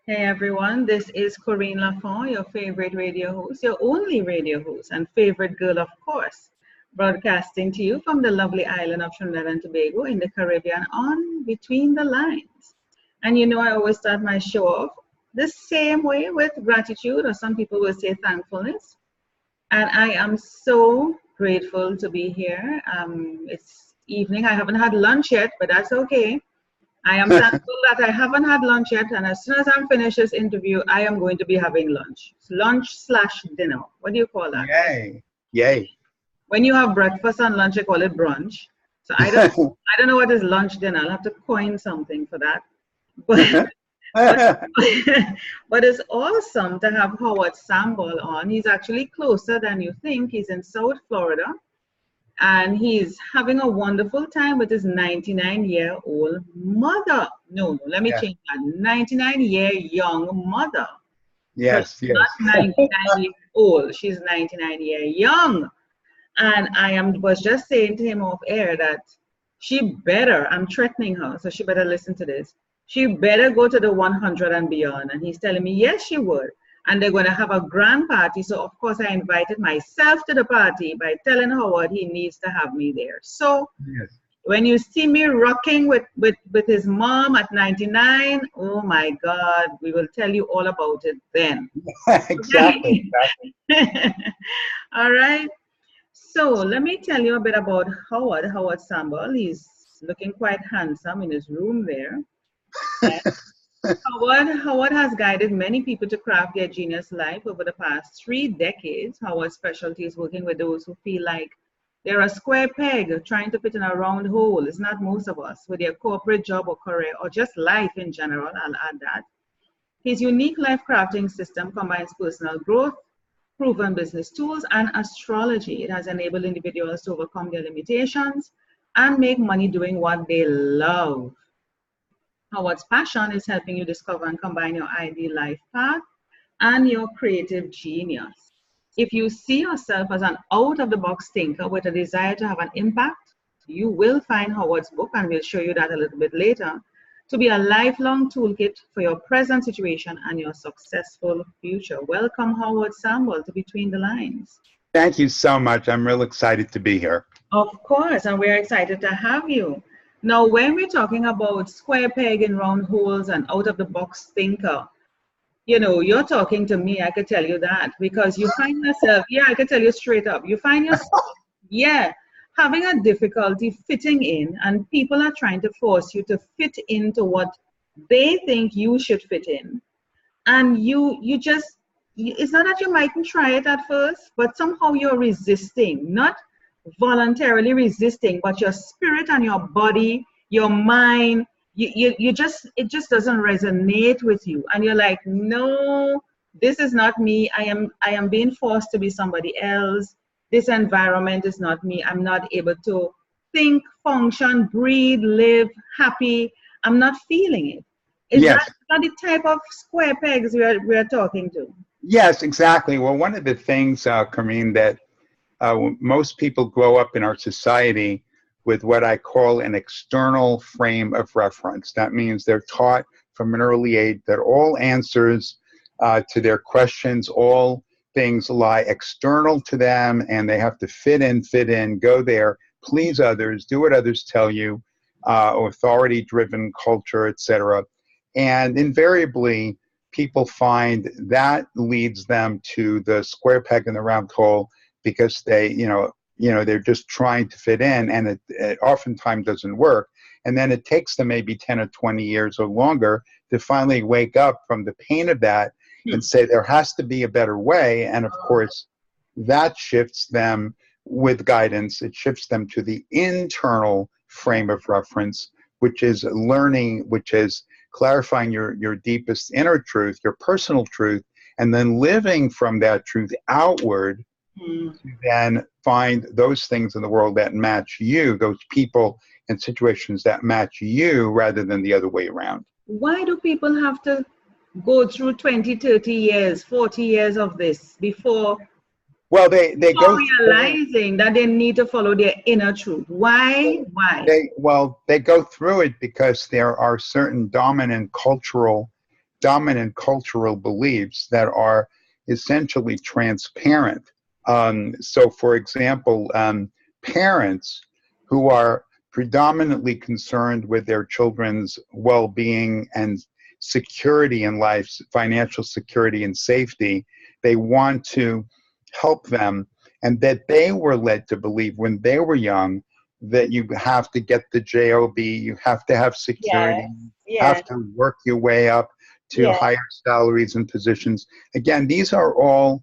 Hey everyone, this is Corinne Lafont, your favorite radio host, your only radio host, and favorite girl, of course, broadcasting to you from the lovely island of Trinidad and Tobago in the Caribbean on Between the Lines. And you know, I always start my show off the same way with gratitude, or some people will say thankfulness. And I am so grateful to be here. It's evening, I haven't had lunch yet, but that's okay. I am thankful that I haven't had lunch yet, and as soon as I'm finished this interview, I am going to be having lunch. Lunch slash dinner. What do you call that? Yay. Yay. When you have breakfast and lunch, you call it brunch. So I don't know what is lunch dinner. I'll have to coin something for that. But but, but it's awesome to have Howard Sambal on. He's actually closer than you think. He's in South Florida. And he's having a wonderful time with his 99-year-old mother. No, let me Yeah. change that. 99-year young mother. So Yes, she's not yes. 99 years old. She's 99-year young. And was just saying to him off air that she better, I'm threatening her, so she better listen to this. She better go to the 100 and beyond. And he's telling me, yes, she would. And they're going to have a grand party. So, of course, I invited myself to the party by telling Howard he needs to have me there. So, Yes. when you see me rocking with his mom at 99, oh my God, we will tell you all about it then. Exactly. All right. So, let me tell you a bit about Howard Sambal. He's looking quite handsome in his room there. Howard has guided many people to craft their genius life over the past 3 decades. Howard's specialty is working with those who feel like they're a square peg trying to fit in a round hole. It's not most of us with their corporate job or career or just life in general. I'll add that. His unique life crafting system combines personal growth, proven business tools, and astrology. It has enabled individuals to overcome their limitations and make money doing what they love. Howard's passion is helping you discover and combine your ideal life path and your creative genius. If you see yourself as an out of the box thinker with a desire to have an impact, you will find Howard's book, and we'll show you that a little bit later, to be a lifelong toolkit for your present situation and your successful future. Welcome, Howard Sambal, to Between the Lines. Thank you so much. I'm real excited to be here. Of course, and we're excited to have you. Now, when we're talking about square peg in round holes and out of the box thinker, you know, you're talking to me, I could tell you that, because you find yourself, yeah, I could tell you straight up, you find yourself, yeah, having a difficulty fitting in, and people are trying to force you to fit into what they think you should fit in. And you just, it's not that you mightn't try it at first, but somehow you're resisting, not voluntarily resisting, but your spirit and your body, your mind, you just, it just doesn't resonate with you. And you're like, no, this is not me. I am being forced to be somebody else. This environment is not me. I'm not able to think, function, breathe, live happy. I'm not feeling it. Is Yes. that not the type of square pegs we're talking to? Yes, exactly. Well, one of the things, Kareem, that most people grow up in our society with what I call an external frame of reference. That means they're taught from an early age that all answers to their questions, all things lie external to them, and they have to fit in, go there, please others, do what others tell you, authority-driven culture, etc. And invariably, people find that leads them to the square peg in the round hole because they, they're just trying to fit in, and it oftentimes doesn't work. And then it takes them maybe 10 or 20 years or longer to finally wake up from the pain of that and say there has to be a better way. And of course, that shifts them with guidance. It shifts them to the internal frame of reference, which is learning, which is clarifying your deepest inner truth, your personal truth, and then living from that truth outward to then find those things in the world that match you, those people and situations that match you rather than the other way around. Why do people have to go through 20, 30 years, 40 years of this before Well, they go realizing that they need to follow their inner truth? Why? They go through it because there are certain dominant cultural dominant cultural beliefs that are essentially transparent. So, for example, parents who are predominantly concerned with their children's well-being and security in life, financial security and safety, they want to help them, and that they were led to believe when they were young that you have to get the job, you have to have security, Yes, have yes, to work your way up to yes. higher salaries and positions. Again, these are all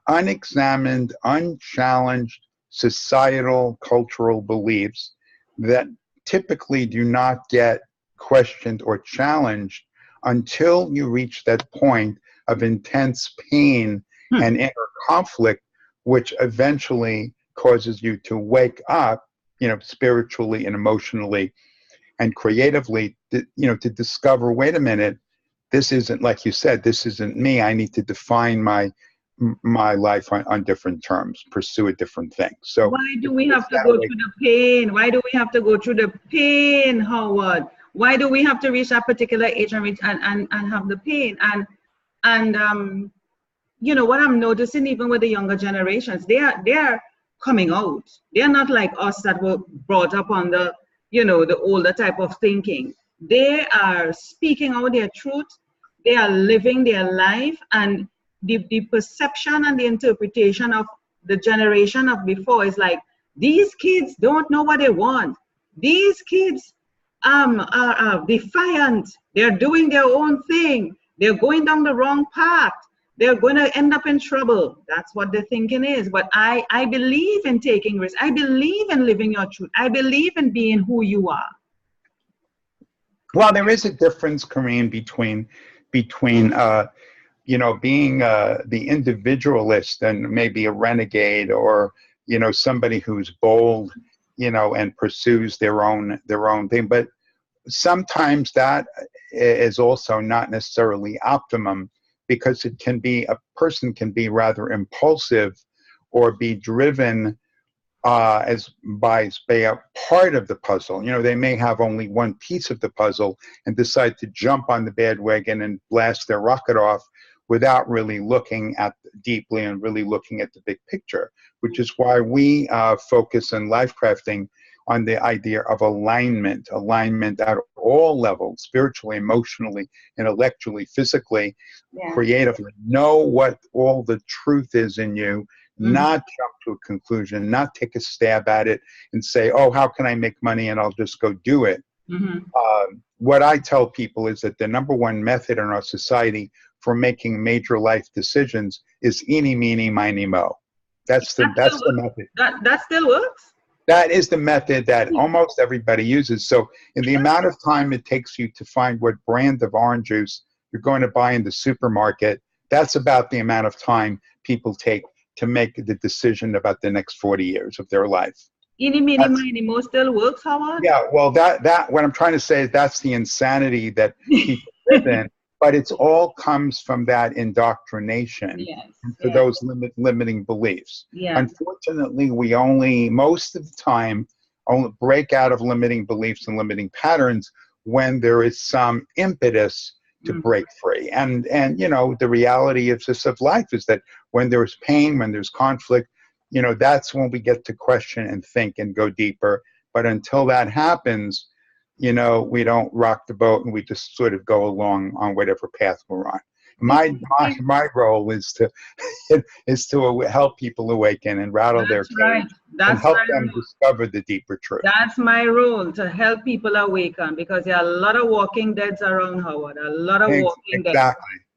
unexamined, unchallenged societal, cultural beliefs that typically do not get questioned or challenged until you reach that point of intense pain Hmm. and inner conflict, which eventually causes you to wake up, spiritually and emotionally and creatively, to discover, wait a minute, this isn't, like you said, this isn't me. I need to define my life on different terms, pursue a different thing. So Why do it's we have to that go way. through the pain? Why do we have to go through the pain, Howard? Why do we have to reach that particular age and have the pain? And what I'm noticing even with the younger generations, they are coming out. They're not like us that were brought up on the older type of thinking. They are speaking out their truth. They are living their life, and the perception and the interpretation of the generation of before is like, these kids don't know what they want. These kids are defiant. They're doing their own thing. They're going down the wrong path. They're going to end up in trouble. That's what the thinking is. But I believe in taking risks. I believe in living your truth. I believe in being who you are. Well, there is a difference, Corinne, between being the individualist and maybe a renegade, or somebody who's bold, and pursues their own thing. But sometimes that is also not necessarily optimum, because a person can be rather impulsive or be driven as by a part of the puzzle. They may have only one piece of the puzzle and decide to jump on the bandwagon and blast their rocket off without really looking at deeply and really looking at the big picture, which is why we focus in life crafting on the idea of alignment at all levels, spiritually, emotionally, intellectually, physically, Yeah. creatively. Know what all the truth is in you, not jump to a conclusion, not take a stab at it and say, oh, how can I make money, and I'll just go do it. Mm-hmm. What I tell people is that the number one method in our society for making major life decisions is eeny, meeny, miny, mo. That's the method. That still works. That is the method that almost everybody uses. So in the amount of time it takes you to find what brand of orange juice you're going to buy in the supermarket, that's about the amount of time people take to make the decision about the next 40 years of their life. Eeny, meeny, miny, mo still works, Howard? Yeah, well, that what I'm trying to say is that's the insanity that people live in, but it's all comes from that indoctrination Yes, and for yes, those limiting beliefs. yeah. Unfortunately, we most of the time, only break out of limiting beliefs and limiting patterns when there is some impetus to break free. And the reality of life is that when there's pain, when there's conflict, that's when we get to question and think and go deeper. But until that happens, we don't rock the boat, and we just sort of go along on whatever path we're on. My role is to help people awaken and rattle their That's right. cage and That's help my them discover the deeper truth. That's my role, to help people awaken, because there are a lot of walking deads around, Howard. A lot of walking deads.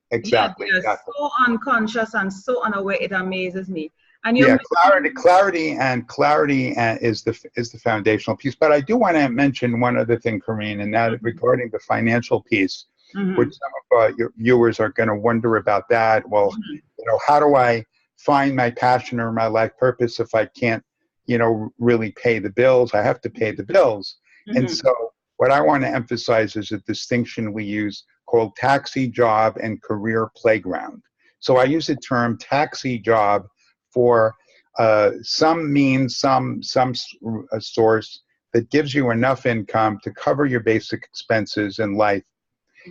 Exactly. They are so unconscious and so unaware. It amazes me. And Yeah, clarity is the foundational piece. But I do want to mention one other thing, Corinne, and that regarding the financial piece, which some of your viewers are going to wonder about that. Well, how do I find my passion or my life purpose if I can't, really pay the bills? I have to pay the bills. And so what I want to emphasize is a distinction we use called taxi job and career playground. So I use the term taxi job for some means, some source that gives you enough income to cover your basic expenses in life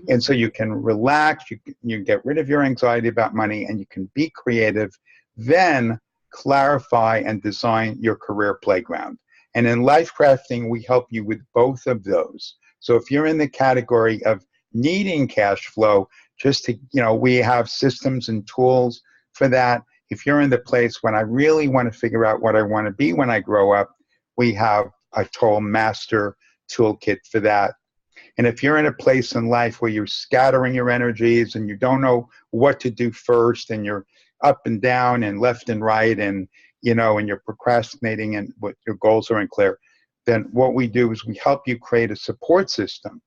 And so you can relax, you get rid of your anxiety about money, and you can be creative, then clarify and design your career playground. And in life crafting, we help you with both of those. So if you're in the category of needing cash flow, just to, we have systems and tools for that. If you're in the place when I really want to figure out what I want to be when I grow up, we have a total master toolkit for that. And if you're in a place in life where you're scattering your energies and you don't know what to do first, and you're up and down and left and right, and and you're procrastinating and what your goals are unclear, then what we do is we help you create a support system.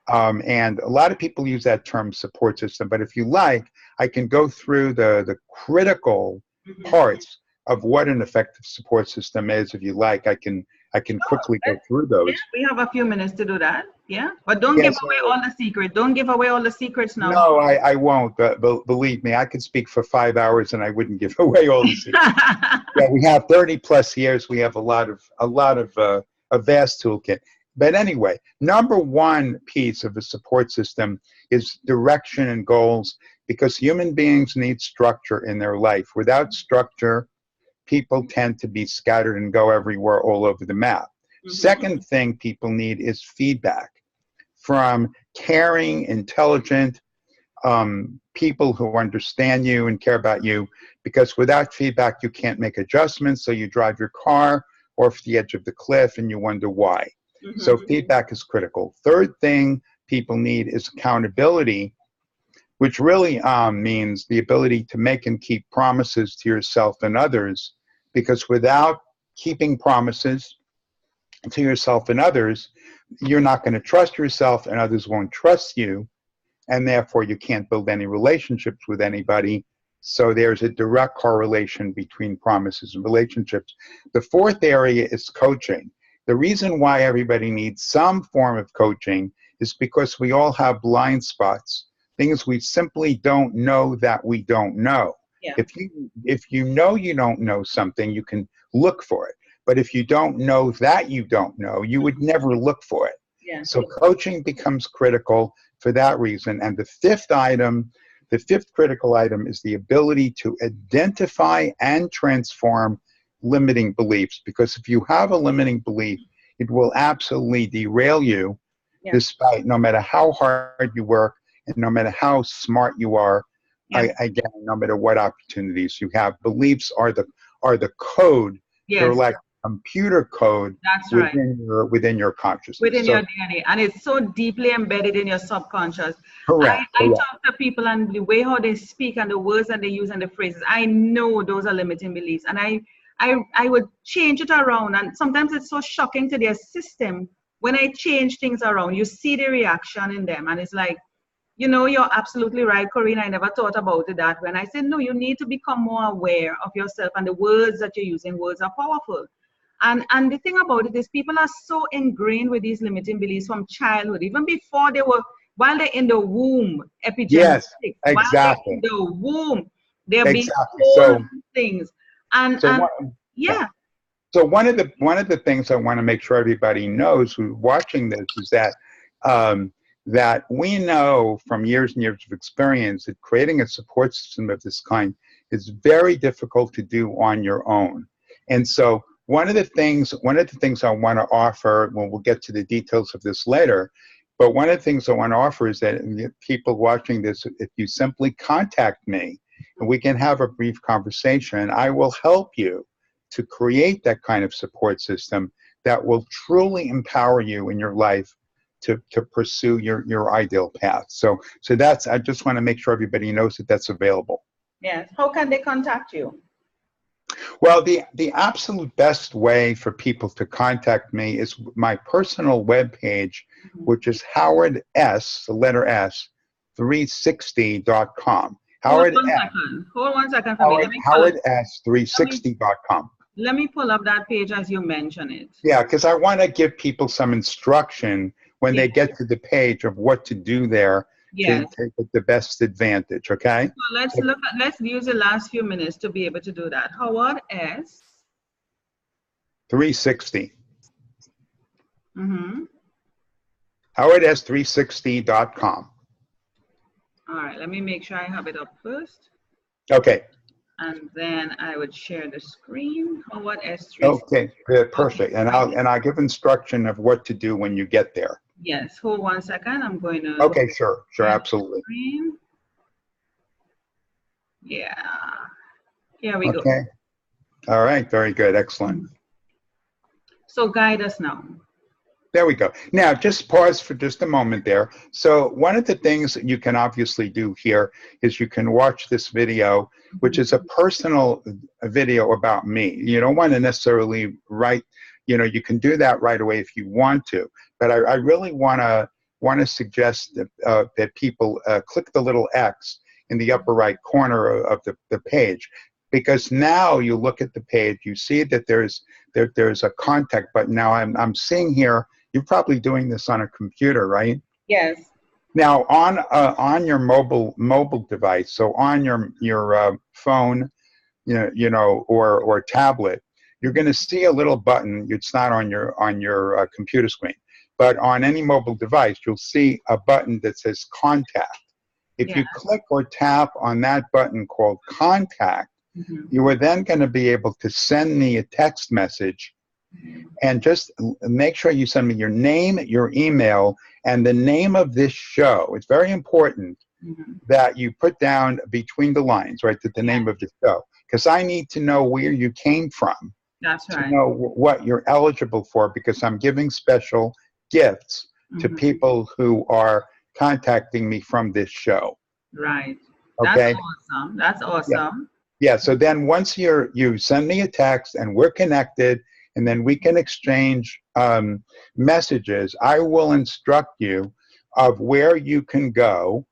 And a lot of people use that term support system, but if you like, I can go through the critical parts of what an effective support system is. If you like, I can quickly go through those. Yeah, we have a few minutes to do that. Yeah, but don't give away all the secrets. Don't give away all the secrets now. No, I won't. But believe me, I could speak for 5 hours and I wouldn't give away all the secrets. Yeah, we have 30 plus years. We have a lot of a vast toolkit. But anyway, number one piece of a support system is direction and goals, because human beings need structure in their life. Without structure, people tend to be scattered and go everywhere all over the map. Second thing people need is feedback from caring, intelligent people who understand you and care about you, because without feedback, you can't make adjustments. So you drive your car off the edge of the cliff and you wonder why. So feedback is critical. Third thing people need is accountability, which really means the ability to make and keep promises to yourself and others, because without keeping promises to yourself and others, you're not going to trust yourself and others won't trust you, and therefore you can't build any relationships with anybody. So there's a direct correlation between promises and relationships. The fourth area is coaching. The reason why everybody needs some form of coaching is because we all have blind spots, things we simply don't know that we don't know. Yeah. If you know you don't know something, you can look for it. But if you don't know that you don't know, you would never look for it. Yeah. So coaching becomes critical for that reason. And the fifth critical item is the ability to identify and transform limiting beliefs. Because if you have a limiting belief, it will absolutely derail you, despite no matter how hard you work and no matter how smart you are. Again, no matter what opportunities you have, beliefs are the code. They're like computer code. That's within your consciousness, within your DNA, and it's so deeply embedded in your subconscious. Correct. I talk to people, and the way how they speak and the words that they use and the phrases, I know those are limiting beliefs, and I would change it around, and sometimes it's so shocking to their system when I change things around. You see the reaction in them, and it's like, you're absolutely right, Corinne. I never thought about it that way. And I said, no, you need to become more aware of yourself and the words that you're using. Words are powerful. And the thing about it is people are so ingrained with these limiting beliefs from childhood, even before while they're in the womb, epigenetics. Yes, exactly. While they're in the womb, they're being told things. So one of the things I want to make sure everybody knows who's watching this is that that we know from years and years of experience that creating a support system of this kind is very difficult to do on your own. And so one of the things I want to offer, well, we'll get to the details of this later, but one of the things I want to offer is that people watching this, if you simply contact me and we can have a brief conversation, I will help you to create that kind of support system that will truly empower you in your life to pursue your ideal path. So that's, I just want to make sure everybody knows that that's available. Yes. How can they contact you? Well, the absolute best way for people to contact me is my personal webpage, which is Howard S, the letter S, 360.com. Hold one second for me. Howard S 360.com. Let me pull up that page as you mention it. Yeah, because I want to give people some instruction when they get to the page of what to do there to take the best advantage, okay? So let's use the last few minutes to be able to do that. Howard S 360. Howard S 360.com. All right, let me make sure I have it up first. Okay. And then I would share the screen. Oh, what S3? Okay. Yeah, Okay, perfect. And right. I'll give instruction of what to do when you get there. Yes, hold 1 second. I'm going to Okay, sure, share the absolutely. screen. Yeah, here we go. Okay. All right, very good, excellent. So guide us now. There we go. Now, just pause for just a moment there. So one of the things that you can obviously do here is you can watch this video, which is a personal video about me. You don't want to necessarily write, you can do that right away if you want to. But I really want to suggest that people click the little X in the upper right corner of the page. Because now you look at the page, you see that there's a contact button. Now I'm seeing here, you're probably doing this on a computer, right? Yes. Now on your mobile device, so on your phone, or tablet, you're going to see a little button. It's not on your computer screen, but on any mobile device, you'll see a button that says Contact. If Yeah. you click or tap on that button called Contact, you are then going to be able to send me a text message, and just make sure you send me your name, your email, and the name of this show. It's very important that you put down between the lines, right, that the name of the show, because I need to know where you came from. That's right. To know what you're eligible for, because I'm giving special gifts to people who are contacting me from this show. Right. Okay. That's awesome. That's awesome. Yeah, so then once you send me a text and we're connected, and then we can exchange messages, I will instruct you of where you can go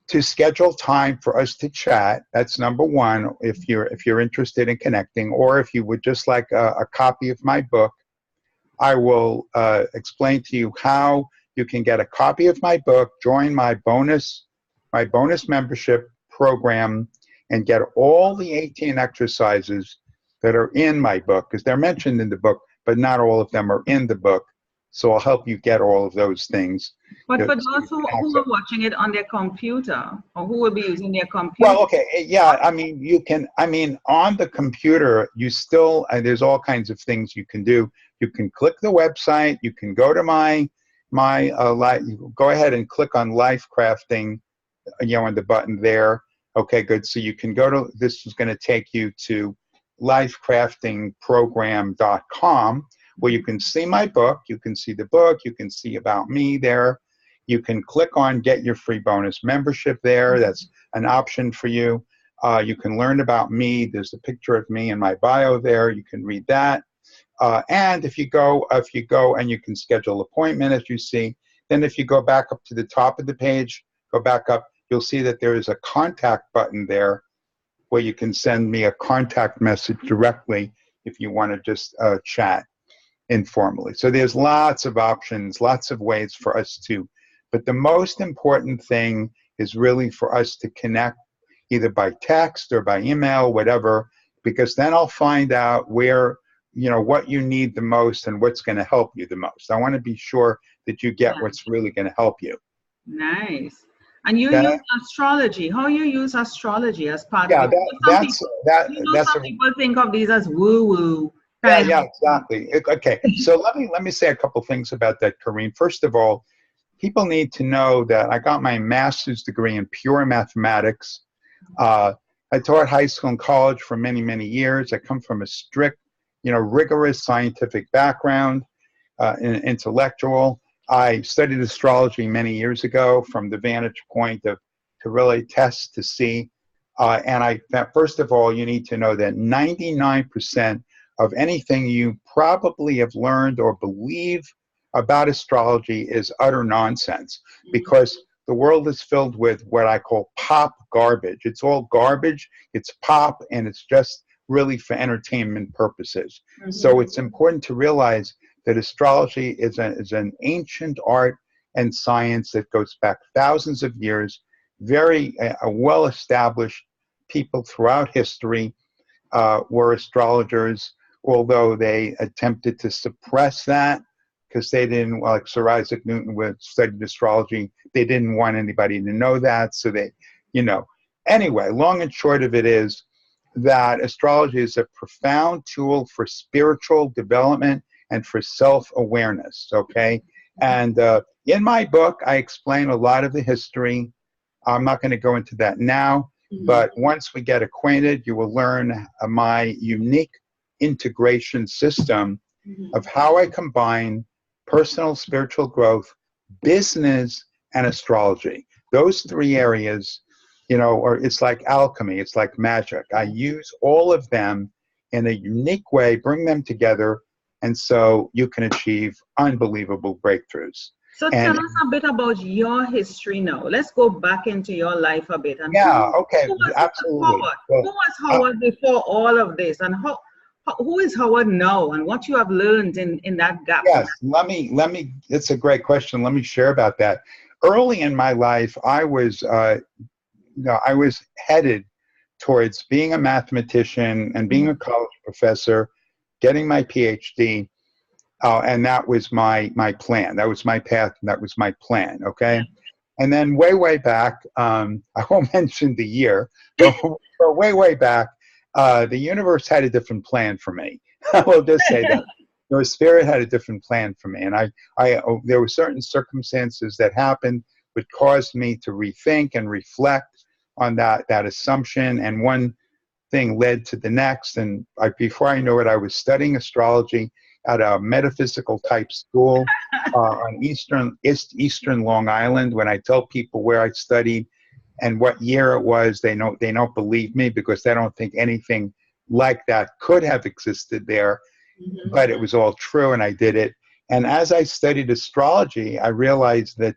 to schedule time for us to chat. That's number one, if you're interested in connecting, or if you would just like a copy of my book, I will explain to you how you can get a copy of my book, join my bonus membership program, and get all the 18 exercises that are in my book, because they're mentioned in the book, but not all of them are in the book. So I'll help you get all of those things. But for those who are watching it on their computer, or who will be using their computer. Well, okay, yeah, I mean, on the computer, you still, there's all kinds of things you can do. You can click the website, you can go to go ahead and click on Life Crafting, on the button there. Okay, good. So you can go to, this is going to take you to lifecraftingprogram.com, where you can see my book, you can see the book, you can see about me there. You can click on Get Your Free Bonus Membership there. That's an option for you. You can learn about me. There's a picture of me in my bio there. You can read that. And if you go and you can schedule appointment, as you see, then if you go back up to the top of the page, go back up, you'll see that there is a contact button there where you can send me a contact message directly if you want to just chat informally. So there's lots of options, lots of ways for us to, but the most important thing is really for us to connect either by text or by email, whatever, because then I'll find out where, what you need the most and what's going to help you the most. I want to be sure that you get what's really going to help you. Nice. And you use astrology. How you use astrology as part of it? Some people think of these as woo-woo. Yeah, exactly. Okay, so let me say a couple things about that, Karine. First of all, people need to know that I got my master's degree in pure mathematics. I taught high school and college for many, many years. I come from a strict, rigorous scientific background, intellectual. I studied astrology many years ago from the vantage point of to really test to see. And first of all, you need to know that 99% of anything you probably have learned or believe about astrology is utter nonsense, because the world is filled with what I call pop garbage. It's all garbage, it's pop, and it's just really for entertainment purposes. So it's important to realize that astrology is an ancient art and science that goes back thousands of years. Very well-established people throughout history were astrologers, although they attempted to suppress that because they didn't, like Sir Isaac Newton would studied astrology. They didn't want anybody to know that. So they, you know, anyway, long and short of it is that astrology is a profound tool for spiritual development and for self-awareness, okay? And in my book, I explain a lot of the history. I'm not going to go into that now, but once we get acquainted, you will learn my unique integration system of how I combine personal spiritual growth, business, and astrology. Those three areas, you know, or it's like alchemy, it's like magic. I use all of them in a unique way, bring them together, and so you can achieve unbelievable breakthroughs. So tell And us a bit about your history now. Let's go back into your life a bit. And yeah, okay, who was absolutely. Howard? Well, Who was Howard before all of this? And who is Howard now? And what you have learned in that gap? yes, it's a great question. Let me share about that. Early in my life, I was headed towards being a mathematician and being a college professor, getting my PhD, and that was my plan. That was my path, and that was my plan, okay? And then way back, I won't mention the year, but way back, the universe had a different plan for me. I will just say that. The spirit had a different plan for me, and there were certain circumstances that happened which caused me to rethink and reflect on that assumption, and one thing led to the next. And before I knew it, I was studying astrology at a metaphysical type school on Eastern Long Island. When I tell people where I studied and what year it was, they don't believe me because they don't think anything like that could have existed there. But it was all true, and I did it. And as I studied astrology, I realized that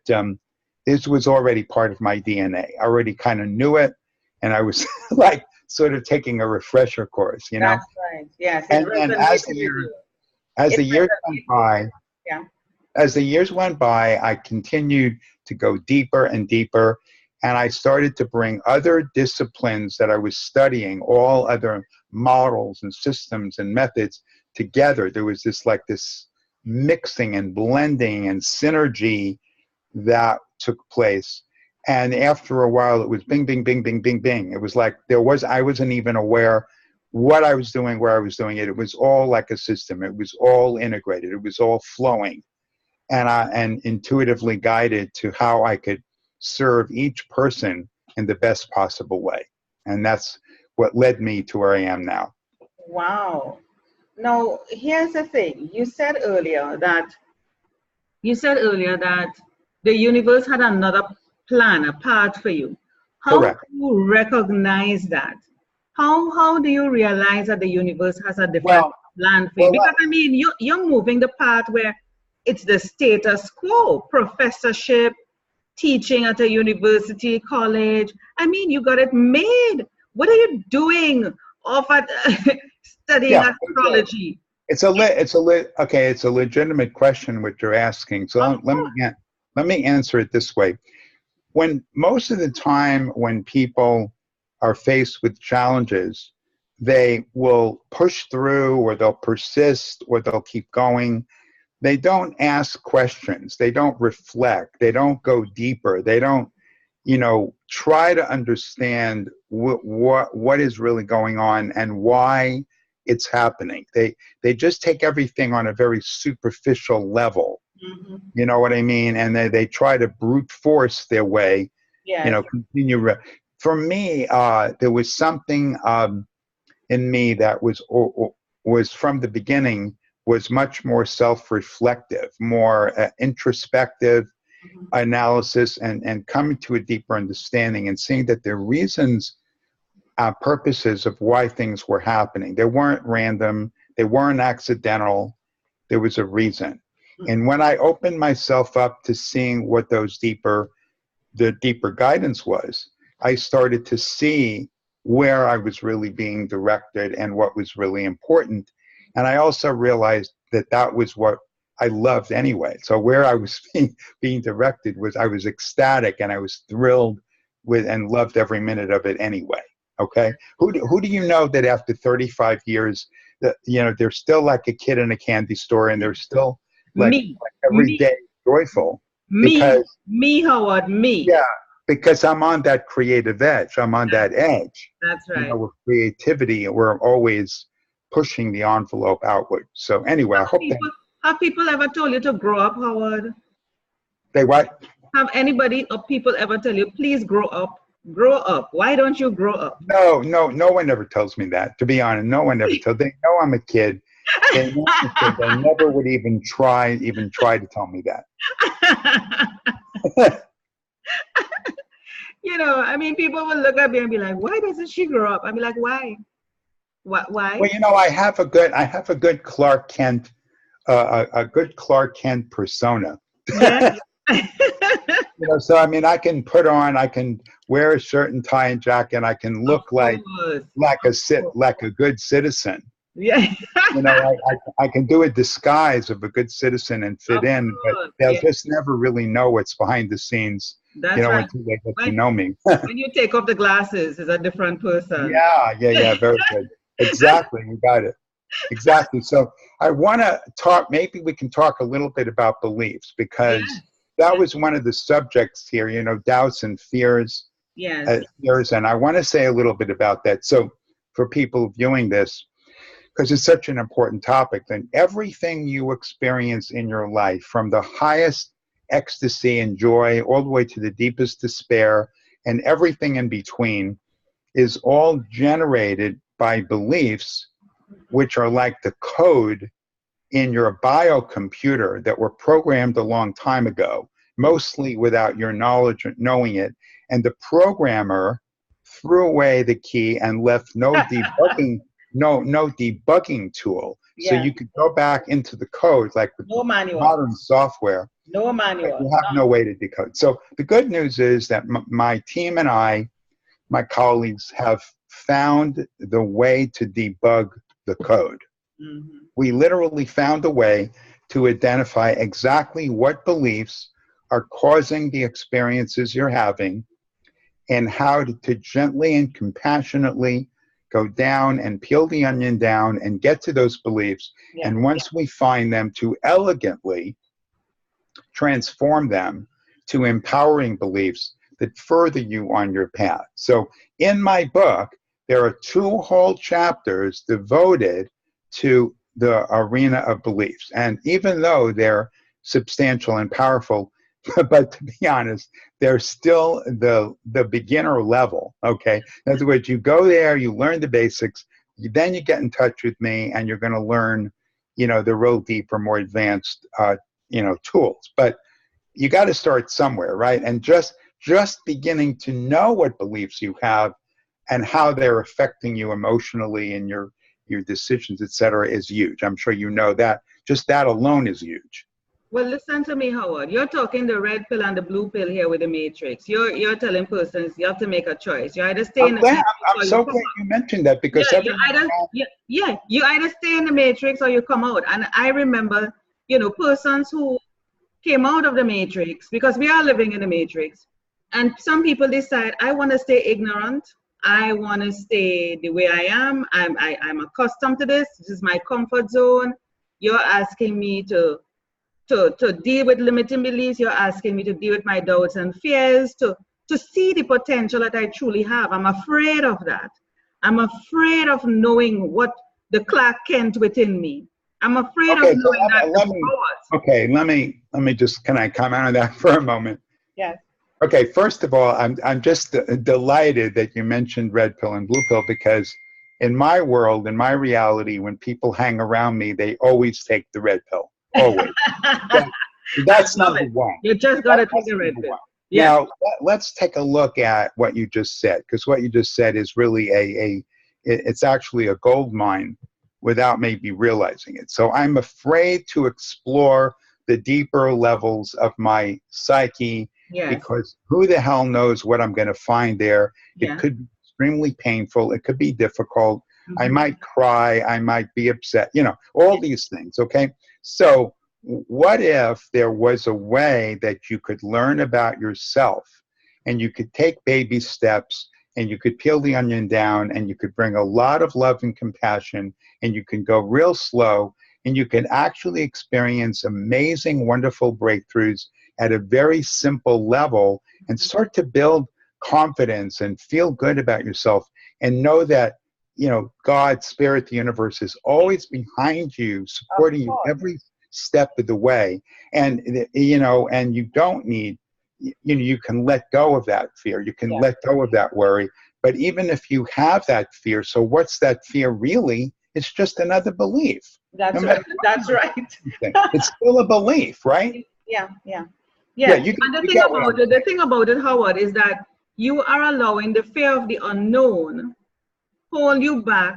this was already part of my DNA. I already kind of knew it, and I was like sort of taking a refresher course, you know? That's right. Yes. And as the years went by, I continued to go deeper and deeper, and I started to bring other disciplines that I was studying, all other models and systems and methods together. There was this mixing and blending and synergy that took place. And after a while, it was bing, bing, bing, bing, bing, bing. It was like I wasn't even aware what I was doing, where I was doing it. It was all like a system. It was all integrated. It was all flowing, and intuitively guided to how I could serve each person in the best possible way. And that's what led me to where I am now. Wow. Now, here's the thing. You said earlier that the universe had another plan, a path for you. How Correct. do you recognize that? How do you realize that the universe has a different plan for you? Because I mean, you're moving the path where it's the status quo, professorship, teaching at a university, college. I mean, you got it made. What are you doing off at studying astrology? It's a legitimate question what you're asking. So let me answer it this way. When most of the time when people are faced with challenges, they will push through, or they'll persist, or they'll keep going. They don't ask questions. They don't reflect. They don't go deeper. They don't, try to understand what is really going on and why it's happening. They just take everything on a very superficial level. Mm-hmm. You know what I mean? And they try to brute force their way. Yes. Continue. For me, there was something in me that was from the beginning was much more self-reflective, more introspective analysis, and coming to a deeper understanding and seeing that there are reasons, purposes of why things were happening. They weren't random. They weren't accidental. There was a reason. And when I opened myself up to seeing what the deeper guidance was, I started to see where I was really being directed and what was really important. And I also realized that was what I loved anyway. So where I was being directed was, I was ecstatic and I was thrilled with and loved every minute of it anyway. Okay. Who do you know that after 35 years that, they're still like a kid in a candy store, and they're still Me, like every me, day joyful me, because me, Howard, me. yeah, because I'm on that creative edge. I'm on that edge. That's You know, right. with creativity, we're always pushing the envelope outward. So anyway, I Have hope that people, have people ever told you to grow up, Howard? they what? Have anybody or people ever tell you, please grow up? Grow up. Why don't you grow up? No, no, no one ever tells me that. To be honest, no one ever tells. They know I'm a kid. They know I'm a kid. They never would even try to tell me that. You know, I mean, people will look at me and be like, why doesn't she grow up? I'd be like, why? What? Why? Well, you know, I have a good Clark Kent, a good Clark Kent persona. Yeah. You know, so I mean, I can wear a shirt and tie and jacket. I can Of look course. Of course. like a good citizen. Yeah. You know, I can do a disguise of a good citizen and fit Of in, but course. they'll Yeah. just never really know what's behind the scenes. You That's know, right. until they get to When know me. when you take off the glasses, it's a different person. Yeah, yeah, yeah. Very good. Exactly. You got it. Exactly. So I want to talk, maybe we can talk a little bit about beliefs Yes. because that was one of the subjects here, you know, doubts and fears, Yes. and I want to say a little bit about that. So for people viewing this, because it's such an important topic, then everything you experience in your life, from the highest ecstasy and joy all the way to the deepest despair and everything in between, is all generated by beliefs, which are like the code in your biocomputer that were programmed a long time ago, mostly without your knowledge or knowing it. And the programmer threw away the key and left no debugging tool. So Yeah. you could go back into the code like with No manual. modern software, No but manual. you have no way to decode. So the good news is that my team and my colleagues have found the way to debug the code. Mhm. We literally found a way to identify exactly what beliefs are causing the experiences you're having and how to gently and compassionately go down and peel the onion down and get to those beliefs. Yeah. And once we find them, to elegantly transform them to empowering beliefs that further you on your path. So in my book, there are 2 whole chapters devoted to the arena of beliefs. And even though they're substantial and powerful, but to be honest, they're still the beginner level. Okay. In other words, you go there, you learn the basics, then you get in touch with me, and you're going to learn, you know, the real deeper, more advanced, you know, tools. But you got to start somewhere, right? And just beginning to know what beliefs you have and how they're affecting you emotionally and your decisions, et cetera, is huge. I'm sure you know that. Just that alone is huge. Well, listen to me, Howard. You're talking the red pill and the blue pill here with the matrix. You're telling persons you have to make a choice. You either stay in the matrix I'm or you so come glad out. you mentioned that Yeah, because you everyone either you either stay in the matrix or you come out. And I remember, you know, persons who came out of the matrix because we are living in the matrix. And some people decide, I want to stay ignorant. I want to stay the way I am. I'm accustomed to this. This is my comfort zone. You're asking me to deal with limiting beliefs. You're asking me to deal with my doubts and fears, to see the potential that I truly have. I'm afraid of that. I'm afraid of knowing what the Clark Kent within me. I'm afraid of okay, so knowing that the let me powers. okay, let me just, can I comment on that for a moment? Yes. Okay, first of all, I'm just delighted that you mentioned red pill and blue pill because in my world, in my reality, when people hang around me, they always take the red pill. Always. So I that's love number it. one. You just got to take That's the red number pill. one. Yeah. Now, let's take a look at what you just said, because what you just said is really it's actually a gold mine without maybe realizing it. So I'm afraid to explore the deeper levels of my psyche Yes. because who the hell knows what I'm going to find there. It Yeah. could be extremely painful. It could be difficult. I Mhm. might cry. I might be upset, you know, all these things. Okay. So what if there was a way that you could learn about yourself and you could take baby steps and you could peel the onion down and you could bring a lot of love and compassion and you can go real slow and you can actually experience amazing, wonderful breakthroughs at a very simple level and start to build confidence and feel good about yourself and know that, you know, God, Spirit, the universe is always behind you, supporting you every step of the way. And, you know, and you don't need, you know, you can let go of that fear. You can let go of that worry. But even if you have that fear, so what's that fear really? It's just another belief. That's right. That's right. It's still a belief, right? Yeah. Yeah, And the thing about it, Howard, is that you are allowing the fear of the unknown hold you back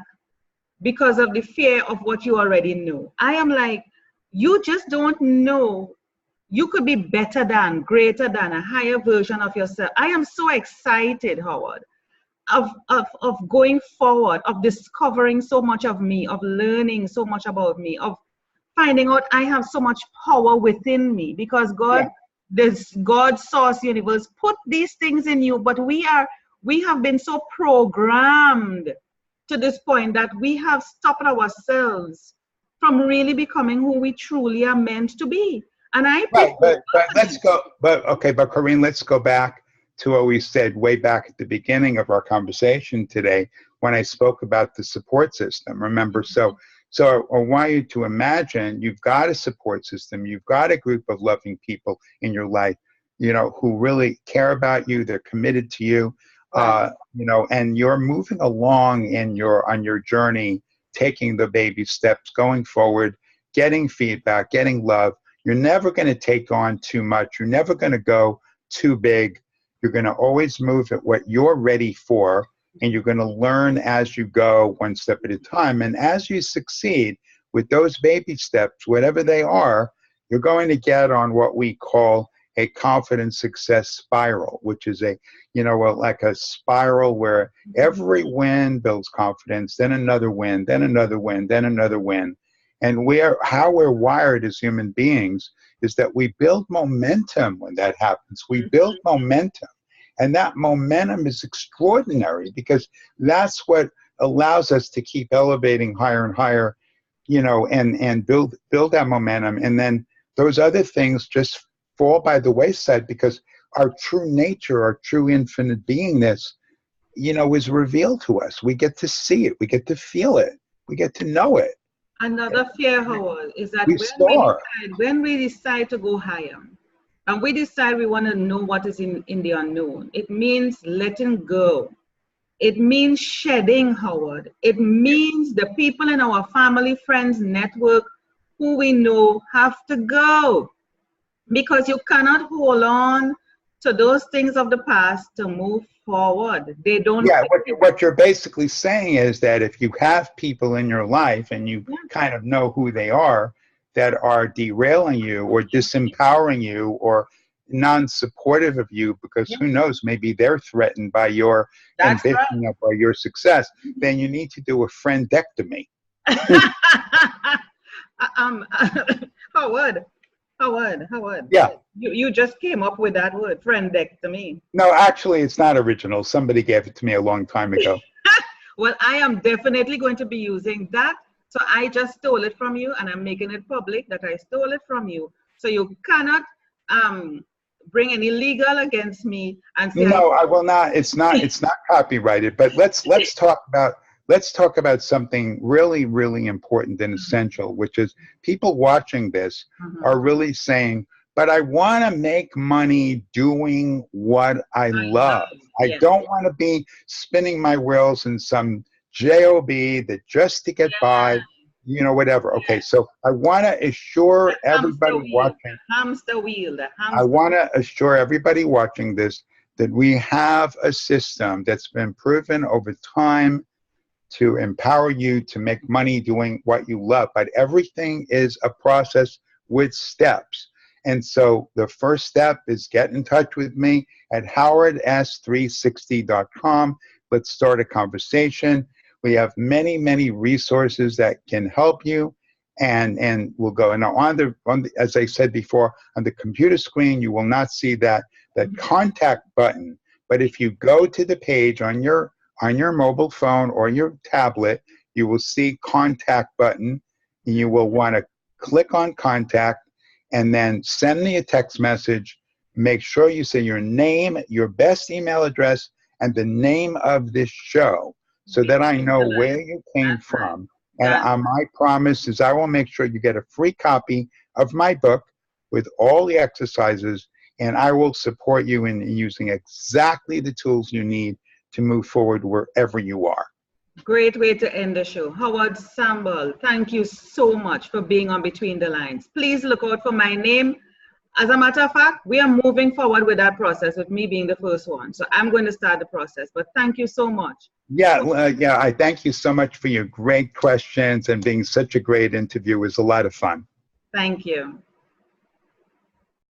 because of the fear of what you already know. I am like, you just don't know. You could be better than, greater than, a higher version of yourself. I am so excited, Howard, of going forward, of discovering so much of me, of learning so much about me, of finding out I have so much power within me, because God, this God source universe put these things in you, but we have been so programmed to this point that we have stopped ourselves from really becoming who we truly are meant to be. And I but let's go. But Corinne, let's go back to what we said way back at the beginning of our conversation today when I spoke about the support system. Remember, so I want you to imagine you've got a support system, you've got a group of loving people in your life, you know, who really care about you, they're committed to you, you know, and you're moving along on your journey, taking the baby steps, going forward, getting feedback, getting love. You're never going to take on too much. You're never going to go too big. You're going to always move at what you're ready for, and you're going to learn as you go, one step at a time. And as you succeed with those baby steps, whatever they are, you're going to get on what we call a confident success spiral, which is a, you know, like a spiral where every win builds confidence, then another win, then another win, then another win. And how we're wired as human beings is that we build momentum when that happens. We build momentum. And that momentum is extraordinary because that's what allows us to keep elevating higher and higher, you know, and build that momentum. And then those other things just fall by the wayside because our true nature, our true infinite beingness, you know, is revealed to us. We get to see it. We get to feel it. We get to know it. Another fear, Howard, is that when we decide to go higher, and we decide we want to know what is in the unknown, it means letting go. It means shedding, Howard. It means the people in our family, friends, network who we know have to go. Because you cannot hold on to those things of the past to move forward. They don't. Yeah, what you're basically saying is that if you have people in your life and you kind of know who they are that are derailing you or disempowering you or non-supportive of you, because who knows, maybe they're threatened by your ambition or by your success, then you need to do a friendectomy. Howard. Yeah. You just came up with that word, friendectomy. No, actually, it's not original. Somebody gave it to me a long time ago. Well, I am definitely going to be using that. So I just stole it from you, and I'm making it public that I stole it from you. So you cannot bring any legal against me and say, no, I will not. It's not copyrighted. But let's talk about something really, really important and essential, which is people watching this are really saying, but I want to make money doing what I love. I don't want to be spinning my wheels in some job that just to get by, you know, whatever. Okay, so I want to assure everybody watching. Hamster wheel. I want to assure everybody watching this that we have a system that's been proven over time to empower you to make money doing what you love. But everything is a process with steps. And so the first step is get in touch with me at howards360.com. Let's start a conversation. We have many, many resources that can help you. And we'll go. And as I said before, on the computer screen, you will not see that contact button. But if you go to the page on your mobile phone or your tablet, you will see contact button. You will want to click on contact and then send me a text message. Make sure you say your name, your best email address, and the name of this show so that I know where you came That's right. from. And That's my promise is I will make sure you get a free copy of my book with all the exercises, and I will support you in using exactly the tools you need to move forward wherever you are. great way to end the show. Howard Sambal, thank you so much for being on Between the Lines. Please look out for my name. As a matter of fact, we are moving forward with that process, with me being the first one. So I'm going to start the process. But thank you so much. Yeah, I thank you so much for your great questions and being such a great interview. It was a lot of fun. Thank you.